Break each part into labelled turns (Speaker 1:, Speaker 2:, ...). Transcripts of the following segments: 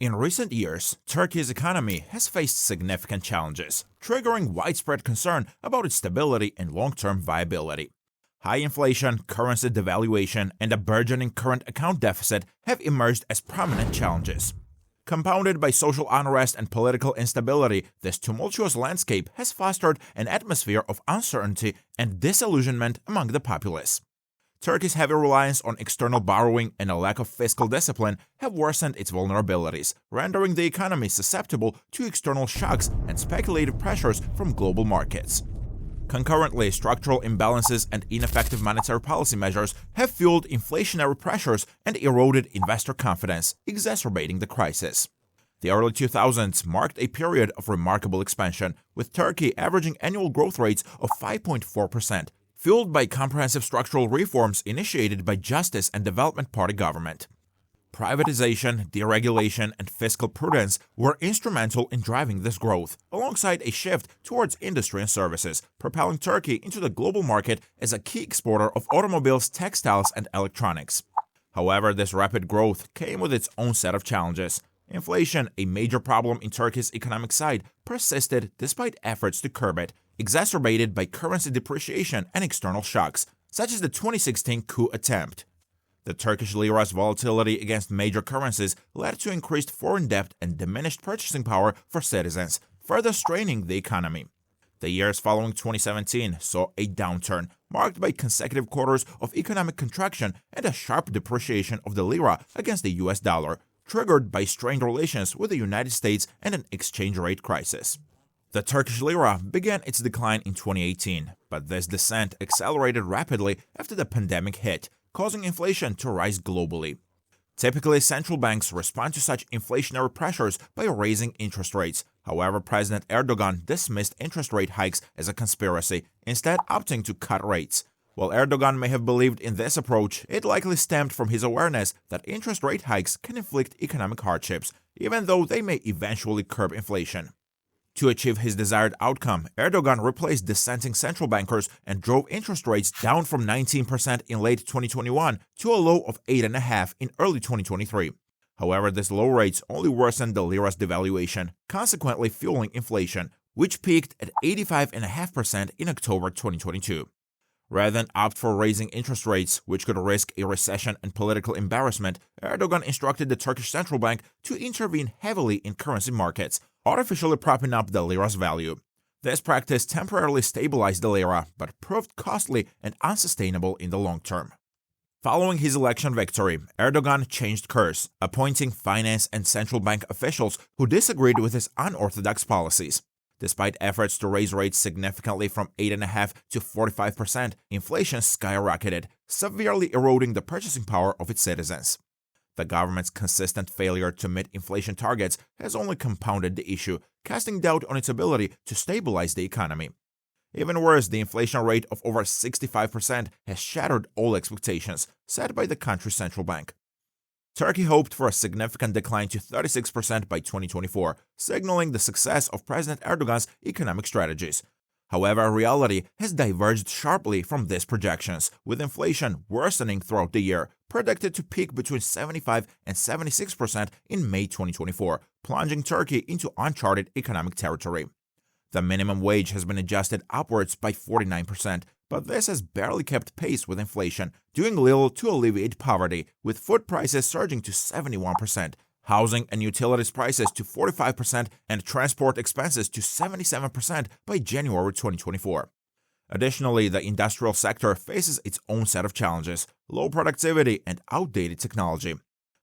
Speaker 1: In recent years, Turkey's economy has faced significant challenges, triggering widespread concern about its stability and long-term viability. High inflation, currency devaluation, and a burgeoning current account deficit have emerged as prominent challenges. Compounded by social unrest and political instability, this tumultuous landscape has fostered an atmosphere of uncertainty and disillusionment among the populace. Turkey's heavy reliance on external borrowing and a lack of fiscal discipline have worsened its vulnerabilities, rendering the economy susceptible to external shocks and speculative pressures from global markets. Concurrently, structural imbalances and ineffective monetary policy measures have fueled inflationary pressures and eroded investor confidence, exacerbating the crisis. The early 2000s marked a period of remarkable expansion, with Turkey averaging annual growth rates of 5.4%, fueled by comprehensive structural reforms initiated by Justice and Development Party government. Privatization, deregulation, and fiscal prudence were instrumental in driving this growth, alongside a shift towards industry and services, propelling Turkey into the global market as a key exporter of automobiles, textiles, and electronics. However, this rapid growth came with its own set of challenges. Inflation, a major problem in Turkey's economic side, persisted despite efforts to curb it, exacerbated by currency depreciation and external shocks, such as the 2016 coup attempt. The Turkish lira's volatility against major currencies led to increased foreign debt and diminished purchasing power for citizens, further straining the economy. The years following 2017 saw a downturn, marked by consecutive quarters of economic contraction and a sharp depreciation of the lira against the US dollar, triggered by strained relations with the United States and an exchange rate crisis. The Turkish lira began its decline in 2018, but this descent accelerated rapidly after the pandemic hit, causing inflation to rise globally. Typically, central banks respond to such inflationary pressures by raising interest rates. However, President Erdogan dismissed interest rate hikes as a conspiracy, instead opting to cut rates. While Erdogan may have believed in this approach, it likely stemmed from his awareness that interest rate hikes can inflict economic hardships, even though they may eventually curb inflation. To achieve his desired outcome, Erdogan replaced dissenting central bankers and drove interest rates down from 19% in late 2021 to a low of 8.5% in early 2023. However, these low rates only worsened the lira's devaluation, consequently fueling inflation, which peaked at 85.5% in October 2022. Rather than opt for raising interest rates, which could risk a recession and political embarrassment, Erdogan instructed the Turkish central bank to intervene heavily in currency markets, artificially propping up the lira's value. This practice temporarily stabilized the lira, but proved costly and unsustainable in the long term. Following his election victory, Erdogan changed course, appointing finance and central bank officials who disagreed with his unorthodox policies. Despite efforts to raise rates significantly from 8.5% to 45%, inflation skyrocketed, severely eroding the purchasing power of its citizens. The government's consistent failure to meet inflation targets has only compounded the issue, casting doubt on its ability to stabilize the economy. Even worse, the inflation rate of over 65% has shattered all expectations set by the country's central bank. Turkey hoped for a significant decline to 36% by 2024, signaling the success of President Erdogan's economic strategies. However, reality has diverged sharply from these projections, with inflation worsening throughout the year, predicted to peak between 75% and 76% in May 2024, plunging Turkey into uncharted economic territory. The minimum wage has been adjusted upwards by 49%, but this has barely kept pace with inflation, doing little to alleviate poverty, with food prices surging to 71%, housing and utilities prices to 45%, and transport expenses to 77% by January 2024. Additionally, the industrial sector faces its own set of challenges: low productivity and outdated technology.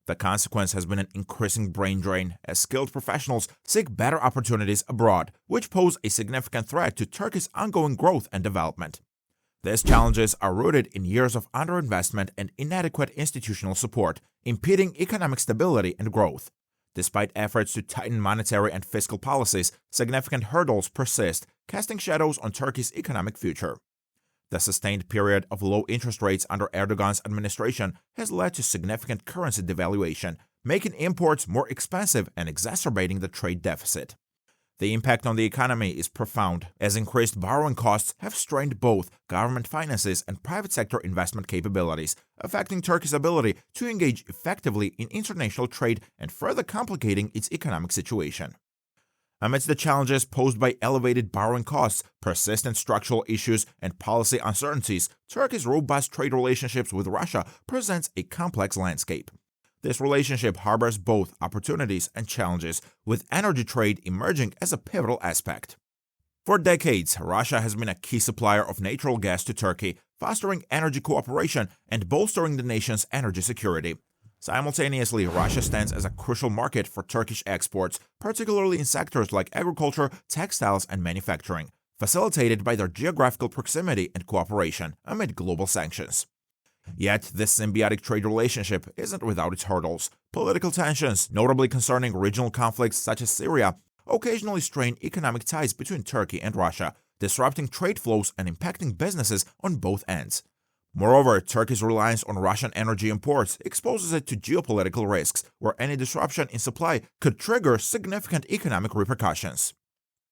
Speaker 1: The consequence has been an increasing brain drain as skilled professionals seek better opportunities abroad, which pose a significant threat to Turkey's ongoing growth and development. These challenges are rooted in years of underinvestment and inadequate institutional support, impeding economic stability and growth. Despite efforts to tighten monetary and fiscal policies, significant hurdles persist, casting shadows on Turkey's economic future. The sustained period of low interest rates under Erdogan's administration has led to significant currency devaluation, making imports more expensive and exacerbating the trade deficit. The impact on the economy is profound, as increased borrowing costs have strained both government finances and private sector investment capabilities, affecting Turkey's ability to engage effectively in international trade and further complicating its economic situation. Amidst the challenges posed by elevated borrowing costs, persistent structural issues, and policy uncertainties, Turkey's robust trade relationships with Russia presents a complex landscape. This relationship harbors both opportunities and challenges, with energy trade emerging as a pivotal aspect. For decades, Russia has been a key supplier of natural gas to Turkey, fostering energy cooperation and bolstering the nation's energy security. Simultaneously, Russia stands as a crucial market for Turkish exports, particularly in sectors like agriculture, textiles, and manufacturing, facilitated by their geographical proximity and cooperation amid global sanctions. Yet, this symbiotic trade relationship isn't without its hurdles. Political tensions, notably concerning regional conflicts such as Syria, occasionally strain economic ties between Turkey and Russia, disrupting trade flows and impacting businesses on both ends. Moreover, Turkey's reliance on Russian energy imports exposes it to geopolitical risks, where any disruption in supply could trigger significant economic repercussions.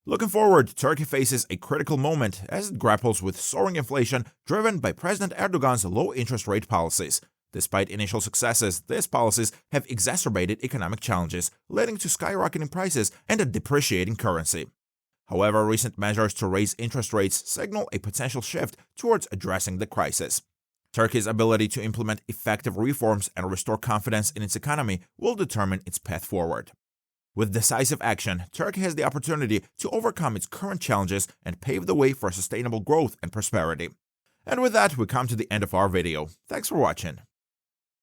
Speaker 1: Looking forward, Turkey faces a critical moment as it grapples with soaring inflation driven by President Erdogan's low interest rate policies. Despite initial successes, these policies have exacerbated economic challenges, leading to skyrocketing prices and a depreciating currency. However, recent measures to raise interest rates signal a potential shift towards addressing the crisis. Turkey's ability to implement effective reforms and restore confidence in its economy will determine its path forward. With decisive action, Turkey has the opportunity to overcome its current challenges and pave the way for sustainable growth and prosperity. And with that, we come to the end of our video. Thanks for watching.